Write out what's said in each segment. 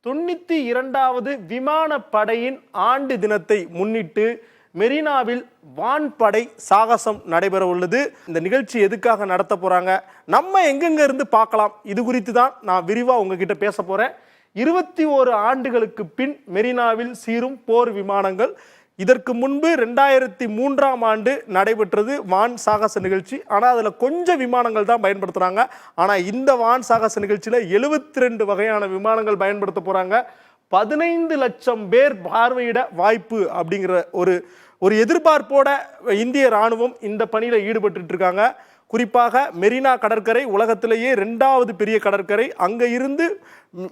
92வது விமானப்படையின் ஆண்டு தினத்தை முன்னிட்டு மெரினாவில் வான்படை சாகசம் நடைபெற உள்ளது. இந்த நிகழ்ச்சி எதுக்காக நடத்த போறாங்க, நம்ம எங்கெங்க இருந்து பார்க்கலாம், இது குறித்து தான் நான் விரிவா உங்ககிட்ட பேச போறேன். 21 ஆண்டுகளுக்கு பின் மெரினாவில் சீரும் போர் விமானங்கள். இதற்கு முன்பு 2003ஆம் ஆண்டு நடைபெற்றது வான் சாகச நிகழ்ச்சி. ஆனால் அதில் கொஞ்சம் விமானங்கள் தான் பயன்படுத்துகிறாங்க. ஆனால் இந்த வான் சாகச நிகழ்ச்சியில் 72 வகையான விமானங்கள் பயன்படுத்த போகிறாங்க. 15 லட்சம் பேர் பார்வையிட வாய்ப்பு அப்படிங்கிற ஒரு எதிர்பார்ப்போட இந்திய இராணுவம் இந்த பணியில் ஈடுபட்டு இருக்காங்க. குறிப்பாக மெரினா கடற்கரை உலகத்திலேயே 2வது பெரிய கடற்கரை. அங்கே இருந்து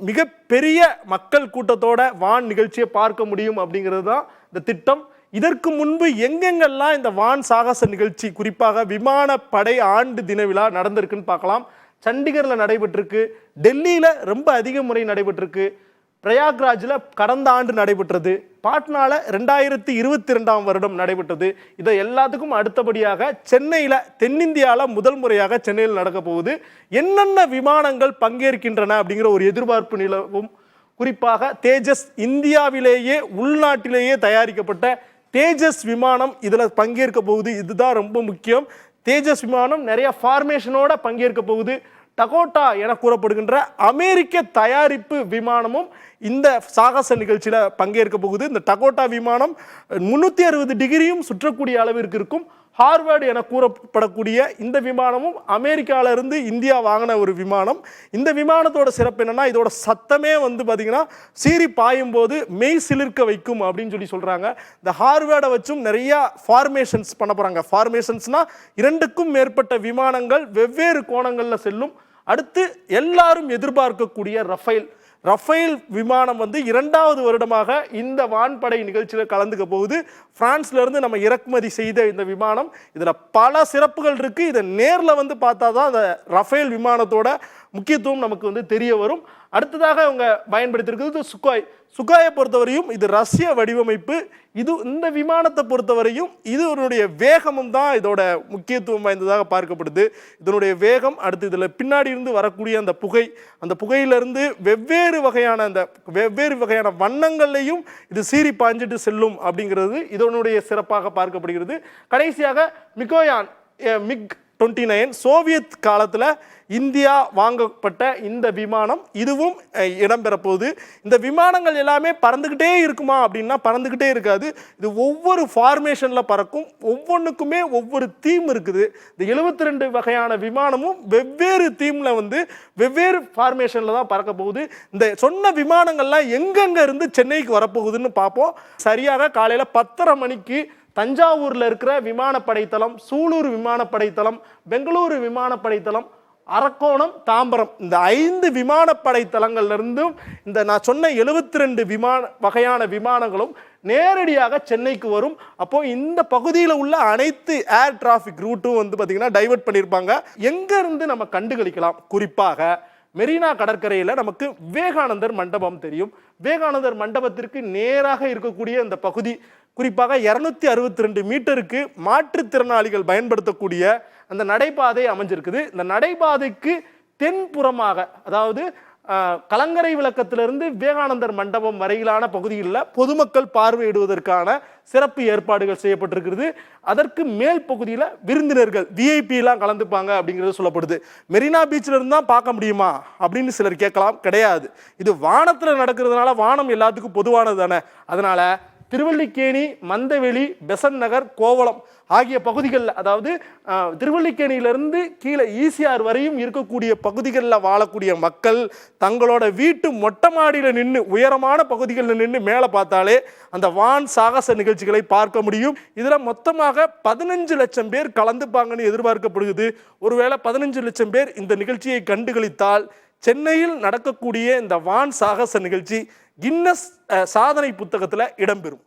மிகப்பெரிய மக்கள் கூட்டத்தோட வான் நிகழ்ச்சியை பார்க்க முடியும் அப்படிங்கிறது தான் இந்த திட்டம். இதற்கு முன்பு எங்கெங்கெல்லாம் இந்த வான் சாகச நிகழ்ச்சி, குறிப்பாக விமானப்படை ஆண்டு தின விழா நடந்திருக்குன்னு பார்க்கலாம். சண்டிகரில் நடைபெற்றிருக்கு, டெல்லியில் ரொம்ப அதிக முறை நடைபெற்றிருக்கு, பிரயாக்ராஜில் கடந்த ஆண்டு நடைபெற்றது, பாட்னாவில் 2022ஆம் வருடம் நடைபெற்றது. இதை எல்லாத்துக்கும் அடுத்தபடியாக சென்னையில், தென்னிந்தியாவில் முதல் முறையாக சென்னையில் நடக்க போகுது. என்னென்ன விமானங்கள் பங்கேற்கின்றன அப்படிங்கிற ஒரு எதிர்பார்ப்பு நிலவும். குறிப்பாக தேஜஸ், இந்தியாவிலேயே உள்நாட்டிலேயே தயாரிக்கப்பட்ட தேஜஸ் விமானம் இதில் பங்கேற்க போகுது. இதுதான் ரொம்ப முக்கியம். தேஜஸ் விமானம் நிறைய ஃபார்மேஷனோட பங்கேற்க போகுது. டகோட்டா என கூறப்படுகின்ற அமெரிக்க தயாரிப்பு விமானமும் இந்த சாகச நிகழ்ச்சியில் பங்கேற்க போகுது. இந்த டகோட்டா விமானம் 360 டிகிரியும் சுற்றக்கூடிய அளவிற்கு இருக்கும். ஹார்வர்டு என கூறப்படக்கூடிய இந்த விமானமும் அமெரிக்காவிலிருந்து இந்தியா வாங்கின ஒரு விமானம். இந்த விமானத்தோட சிறப்பு என்னன்னா, இதோட சத்தமே பார்த்தீங்கன்னா சீறி பாயும் போது மெய் சிலிர்க்க வைக்கும் அப்படின்னு சொல்றாங்க. இந்த ஹார்வர்டை வச்சும் நிறைய ஃபார்மேஷன்ஸ் பண்ண போறாங்க. ஃபார்மேஷன்ஸ்னா 2க்கும் மேற்பட்ட விமானங்கள் வெவ்வேறு கோணங்களில் செல்லும். அடுத்து எல்லாரும் எதிர்பார்க்கக்கூடிய ரஃபேல் விமானம் 2வது வருடமாக இந்த வான்படை நிகழ்ச்சியில் கலந்துக்க போகுது. பிரான்ஸ்ல இருந்து நம்ம இறக்குமதி செய்த இந்த விமானம், இதில் பல சிறப்புகள் இருக்கு. இதை நேரில் பார்த்தா தான் அந்த ரஃபேல் விமானத்தோட முக்கியத்துவம் நமக்கு தெரிய வரும். அடுத்ததாக அவங்க பயன்படுத்தியிருக்கிறது சுகாயை பொறுத்தவரையும் இது ரஷ்ய வடிவமைப்பு. இந்த விமானத்தை பொறுத்தவரையும் இதனுடைய வேகமும் தான் இதோட முக்கியத்துவம் வாய்ந்ததாக பார்க்கப்படுது. இதனுடைய வேகம், அடுத்து இதில் பின்னாடி இருந்து வரக்கூடிய அந்த புகையிலிருந்து வெவ்வேறு வகையான வண்ணங்கள்லையும் இது சீறி பாஞ்சிட்டு செல்லும் அப்படிங்கிறது இதனுடைய சிறப்பாக பார்க்கப்படுகிறது. கடைசியாக MiG-29 சோவியத் காலத்தில் இந்தியா வாங்கப்பட்ட இந்த விமானம், இதுவும் இடம்பெற போகுது. இந்த விமானங்கள் எல்லாமே பறந்துக்கிட்டே இருக்குமா அப்படின்னா பறந்துக்கிட்டே இருக்காது. இது ஒவ்வொரு ஃபார்மேஷனில் பறக்கும். ஒவ்வொன்றுக்குமே ஒவ்வொரு தீம் இருக்குது. இந்த 72 வகையான விமானமும் வெவ்வேறு தீமில் வெவ்வேறு ஃபார்மேஷனில் தான் பறக்க போகுது. இந்த சொன்ன விமானங்கள்லாம் எங்கெங்கே இருந்து சென்னைக்கு வரப்போகுதுன்னு பார்ப்போம். சரியாக காலையில் 10:30 மணிக்கு தஞ்சாவூரில் இருக்கிற விமானப்படை தளம், சூலூர் விமானப்படை தளம், பெங்களூரு விமானப்படை தளம், அரக்கோணம், தாம்பரம், இந்த 5 விமானப்படை தளங்கள்லேருந்தும் இந்த நான் சொன்ன 72 வகையான விமானங்களும் நேரடியாக சென்னைக்கு வரும். அப்போ இந்த பகுதியில் உள்ள அனைத்து ஏர் டிராஃபிக் ரூட்டும் பார்த்தீங்கன்னா டைவர்ட் பண்ணியிருப்பாங்க. எங்கேருந்து நம்ம கண்டுகளிக்கலாம்? குறிப்பாக மெரினா கடற்கரையில் நமக்கு விவேகானந்தர் மண்டபம் தெரியும். விவேகானந்தர் மண்டபத்திற்கு நேராக இருக்கக்கூடிய இந்த பகுதி, குறிப்பாக 262 மீட்டருக்கு மாற்றுத்திறனாளிகள் பயன்படுத்தக்கூடிய அந்த நடைபாதை அமைஞ்சிருக்குது. இந்த நடைபாதைக்கு தென்புறமாக, அதாவது கலங்கரை விளக்கத்திலிருந்து விவேகானந்தர் மண்டபம் வரையிலான பகுதிகளில் பொதுமக்கள் பார்வையிடுவதற்கான சிறப்பு ஏற்பாடுகள் செய்யப்பட்டிருக்கிறது. அதற்கு மேல் பகுதியில் விருந்தினர்கள் விஐபிலாம் கலந்துப்பாங்க அப்படிங்கிறது சொல்லப்படுது. மெரினா பீச்சில் இருந்து தான் பார்க்க முடியுமா அப்படின்னு சிலர் கேட்கலாம். கிடையாது, இது வானத்தில் நடக்கிறதுனால வானம் எல்லாத்துக்கும் பொதுவானது தானே. அதனால திருவல்லிக்கேணி, மந்தவெளி, பெசன்ட் நகர், கோவளம் ஆகிய பகுதிகளில், அதாவது திருவல்லிக்கேணியிலிருந்து கீழே ஈசிஆர் வரையும் இருக்கக்கூடிய பகுதிகளில் வாழக்கூடிய மக்கள் தங்களோட வீட்டு மொட்டை மாடியில் நின்று, உயரமான பகுதிகளில் நின்று மேலே பார்த்தாலே அந்த வான் சாகச நிகழ்ச்சிகளை பார்க்க முடியும். இதில் மொத்தமாக 15 லட்சம் பேர் கலந்துப்பாங்கன்னு எதிர்பார்க்கப்படுகிறது. ஒருவேளை 15 லட்சம் பேர் இந்த நிகழ்ச்சியை கண்டுகளித்தால் சென்னையில் நடக்கக்கூடிய இந்த வான் சாகச நிகழ்ச்சி கின்னஸ் சாதனை புத்தகத்தில் இடம்பெறும்.